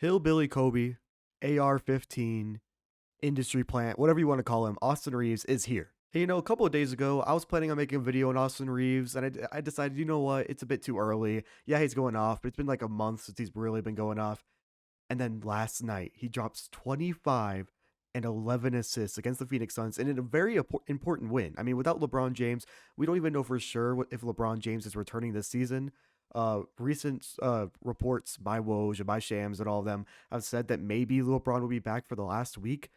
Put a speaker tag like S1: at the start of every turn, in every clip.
S1: Hillbilly Kobe, AR-15, industry plant, whatever you want to call him, Austin Reaves is here. Hey, a couple of days ago, I was planning on making a video on Austin Reaves, and I decided, you know what, it's a bit too early. Yeah, he's going off, but it's been like a month since he's really been going off. And then last night, he drops 25 and 11 assists against the Phoenix Suns in a very important win. I mean, without LeBron James, we don't even know for sure if LeBron James is returning this season. Recent reports by Woj and by Shams and all of them have said that maybe LeBron will be back for the last week.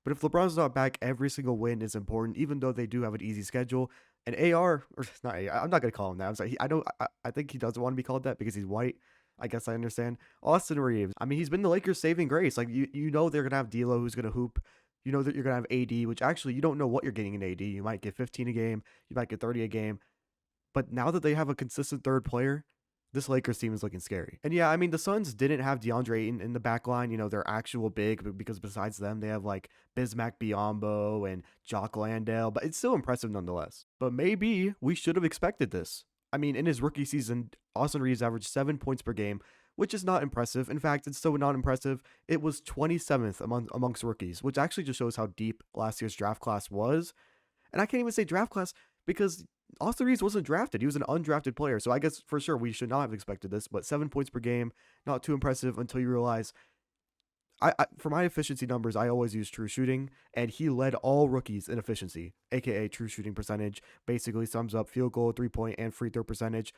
S1: But if LeBron's not back, every single win is important, even though they do have an easy schedule. And AR, or not AR, I'm not gonna call him that. I'm sorry. I think he doesn't want to be called that because he's white. I guess I understand. Austin Reaves. I mean, he's been the Lakers' saving grace. Like you know they're gonna have D'Lo who's gonna hoop. You know that you're gonna have AD, which actually you don't know what you're getting in AD. You might get 15 a game. You might get 30 a game. But now that they have a consistent third player, this Lakers team is looking scary. And yeah, I mean, the Suns didn't have DeAndre Ayton in the back line, their actual big, because besides them, they have like Bismack Biyombo and Jock Landale, but it's still impressive nonetheless. But maybe we should have expected this. I mean, in his rookie season, Austin Reaves averaged 7 points per game, which is not impressive. In fact, it's so not impressive. It was 27th amongst rookies, which actually just shows how deep last year's draft class was. And I can't even say draft class because Austin Reaves wasn't drafted. He was an undrafted player. So I guess for sure we should not have expected this. But 7 points per game, not too impressive until you realize. For my efficiency numbers, I always use true shooting, and he led all rookies in efficiency, aka true shooting percentage. Basically sums up field goal, 3-point, and free throw percentage.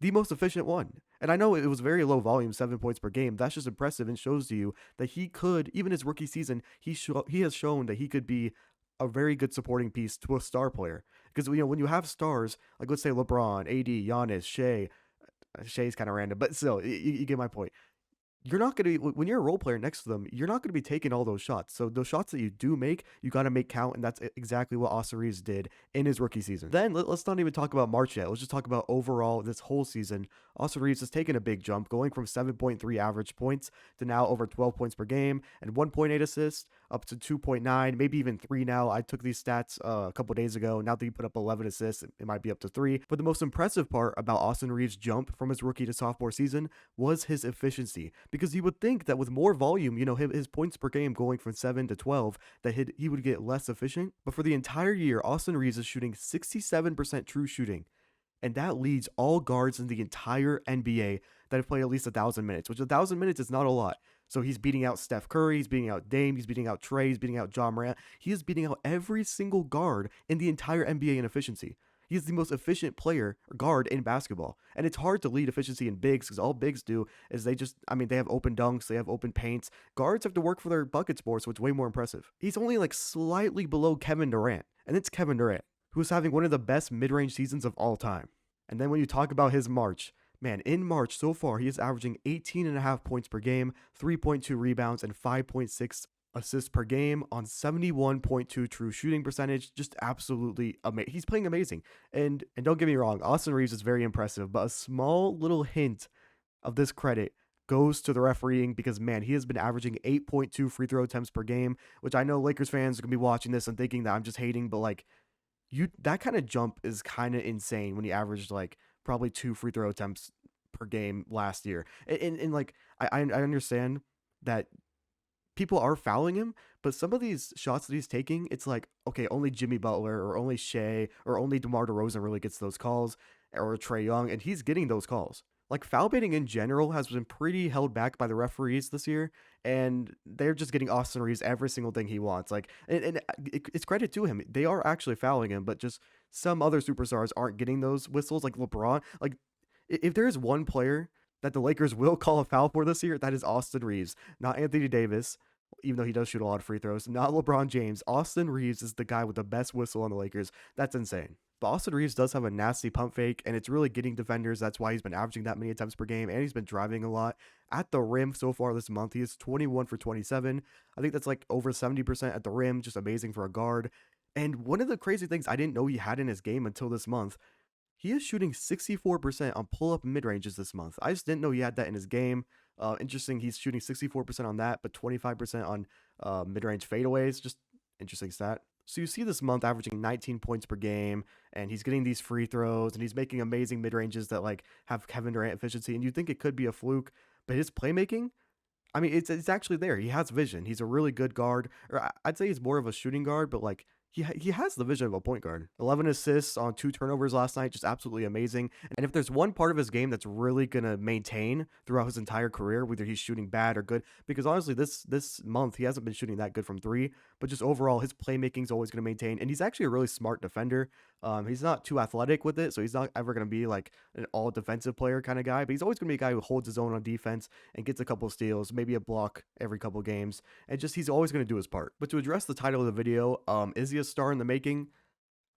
S1: The most efficient one. And I know it was very low volume, 7 points per game. That's just impressive and shows to you that he could, even his rookie season, he has shown that he could be a very good supporting piece to a star player. Because when you have stars, like let's say LeBron, AD, Giannis, Shea's kind of random, but still, you get my point. You're not going to be, when you're a role player next to them, you're not going to be taking all those shots. So those shots that you do make, you got to make count. And that's exactly what Austin Reaves did in his rookie season. Then let's not even talk about March yet. Let's just talk about overall this whole season. Austin Reaves has taken a big jump, going from 7.3 average points to now over 12 points per game and 1.8 assists up to 2.9, maybe even 3 now. I took these stats a couple days ago. Now that he put up 11 assists, it might be up to 3. But the most impressive part about Austin Reaves' jump from his rookie to sophomore season was his efficiency. Because you would think that with more volume, his points per game going from 7 to 12, that he would get less efficient. But for the entire year, Austin Reaves is shooting 67% true shooting. And that leads all guards in the entire NBA that have played at least 1,000 minutes, which 1,000 minutes is not a lot. So he's beating out Steph Curry, he's beating out Dame, he's beating out Trey, he's beating out Ja Morant. He is beating out every single guard in the entire NBA in efficiency. He is the most efficient player or guard in basketball. And it's hard to lead efficiency in bigs because all bigs do is they have open dunks, they have open paints. Guards have to work for their buckets more, so it's way more impressive. He's only like slightly below Kevin Durant. And it's Kevin Durant, who is having one of the best mid-range seasons of all time. And then when you talk about his March, man, in March so far, he is averaging 18.5 points per game, 3.2 rebounds, and 5.6 assists per game on 71.2 true shooting percentage. Just absolutely amazing. He's playing amazing. And don't get me wrong, Austin Reaves is very impressive, but a small little hint of this credit goes to the refereeing because, man, he has been averaging 8.2 free throw attempts per game, which I know Lakers fans are going to be watching this and thinking that I'm just hating, but like, that kind of jump is kind of insane when he averaged like probably 2 free throw attempts per game last year. And like, I understand that people are fouling him, but some of these shots that he's taking, it's like, okay, only Jimmy Butler or only Shea or only DeMar DeRozan really gets those calls, or Trae Young, and he's getting those calls. Like, foul baiting in general has been pretty held back by the referees this year, and they're just getting Austin Reaves every single thing he wants. Like, and it's credit to him. They are actually fouling him, but just some other superstars aren't getting those whistles, like LeBron. Like, if there is one player that the Lakers will call a foul for this year, that is Austin Reaves, not Anthony Davis, even though he does shoot a lot of free throws, not LeBron James. Austin Reaves is the guy with the best whistle on the Lakers. That's insane. But Austin Reaves does have a nasty pump fake, and it's really getting defenders. That's why he's been averaging that many attempts per game, and he's been driving a lot. At the rim so far this month, he is 21 for 27. I think that's like over 70% at the rim, just amazing for a guard. And one of the crazy things I didn't know he had in his game until this month, he is shooting 64% on pull-up mid-ranges this month. I just didn't know he had that in his game. Interesting, he's shooting 64% on that, but 25% on mid-range fadeaways. Just interesting stat. So you see this month averaging 19 points per game, and he's getting these free throws, and he's making amazing mid-ranges that like have Kevin Durant efficiency, and you think it could be a fluke, but his playmaking, I mean, it's actually there. He has vision. He's a really good guard, or I'd say he's more of a shooting guard, but like he has the vision of a point guard. 11 assists on 2 turnovers last night, just absolutely amazing. And if there's one part of his game that's really gonna maintain throughout his entire career, whether he's shooting bad or good, because honestly, this month he hasn't been shooting that good from three, but just overall his playmaking is always gonna maintain, and he's actually a really smart defender. He's not too athletic with it, so he's not ever gonna be like an all defensive player kind of guy, but he's always gonna be a guy who holds his own on defense and gets a couple steals, maybe a block every couple games, and just he's always going to do his part. But to address the title of the video, is he a star in the making?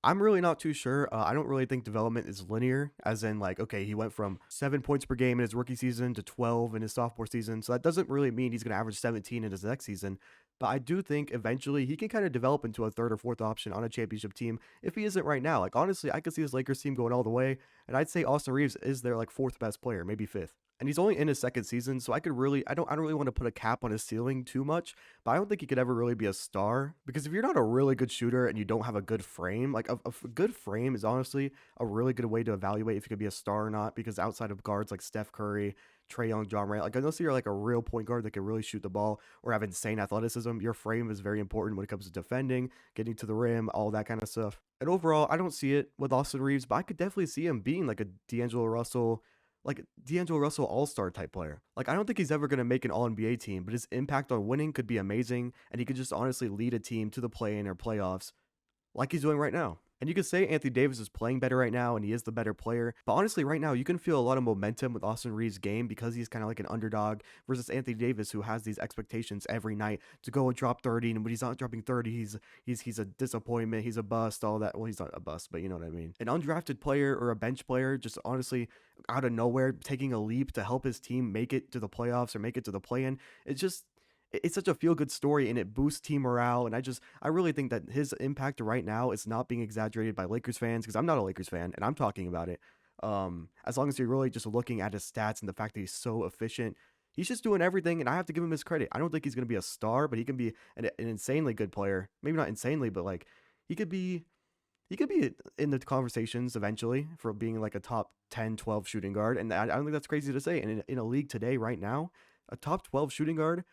S1: I'm really not too sure. I don't really think development is linear, as in, like, okay, he went from 7 points per game in his rookie season to 12 in his sophomore season. So that doesn't really mean he's going to average 17 in his next season. But I do think eventually he can kind of develop into a third or fourth option on a championship team if he isn't right now. Like, honestly, I could see this Lakers team going all the way. And I'd say Austin Reaves is their, like, fourth best player, maybe fifth. And he's only in his second season, so I don't really want to put a cap on his ceiling too much, but I don't think he could ever really be a star, because if you're not a really good shooter and you don't have a good frame, like a good frame is honestly a really good way to evaluate if you could be a star or not, because outside of guards like Steph Curry, Trae Young, John Morant, like unless you're like a real point guard that can really shoot the ball or have insane athleticism, your frame is very important when it comes to defending, getting to the rim, all that kind of stuff. And overall, I don't see it with Austin Reaves, but I could definitely see him being like D'Angelo Russell all-star type player. Like, I don't think he's ever going to make an all-NBA team, but his impact on winning could be amazing, and he could just honestly lead a team to the play-in or playoffs like he's doing right now. And you could say Anthony Davis is playing better right now and he is the better player. But honestly, right now, you can feel a lot of momentum with Austin Reeves' game because he's kind of like an underdog versus Anthony Davis, who has these expectations every night to go and drop 30. And when he's not dropping 30, he's a disappointment. He's a bust, all that. Well, he's not a bust, but you know what I mean. An undrafted player or a bench player just honestly out of nowhere taking a leap to help his team make it to the playoffs or make it to the play-in. It's such a feel good story and it boosts team morale. And I really think that his impact right now is not being exaggerated by Lakers fans, because I'm not a Lakers fan and I'm talking about it. As long as you're really just looking at his stats and the fact that he's so efficient, he's just doing everything. And I have to give him his credit. I don't think he's going to be a star, but he can be an insanely good player. Maybe not insanely, but like he could be. He could be in the conversations eventually for being like a top 10, 12 shooting guard. And I don't think that's crazy to say. And in a league today, right now, a top 12 shooting guard,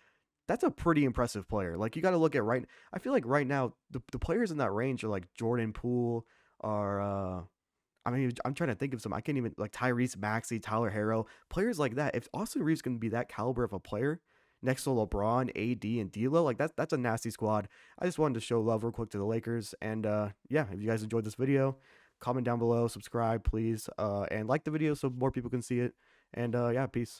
S1: that's a pretty impressive player. Like, you got to look at right. I feel like right now the players in that range are like Jordan Poole, or I mean, I'm trying to think of some. I can't even, like Tyrese Maxey, Tyler Harrow, players like that. If Austin Reeves can be that caliber of a player next to LeBron, AD, and D'Lo, like that's a nasty squad. I just wanted to show love real quick to the Lakers, and yeah, if you guys enjoyed this video, comment down below, subscribe please, and like the video so more people can see it. And yeah, peace.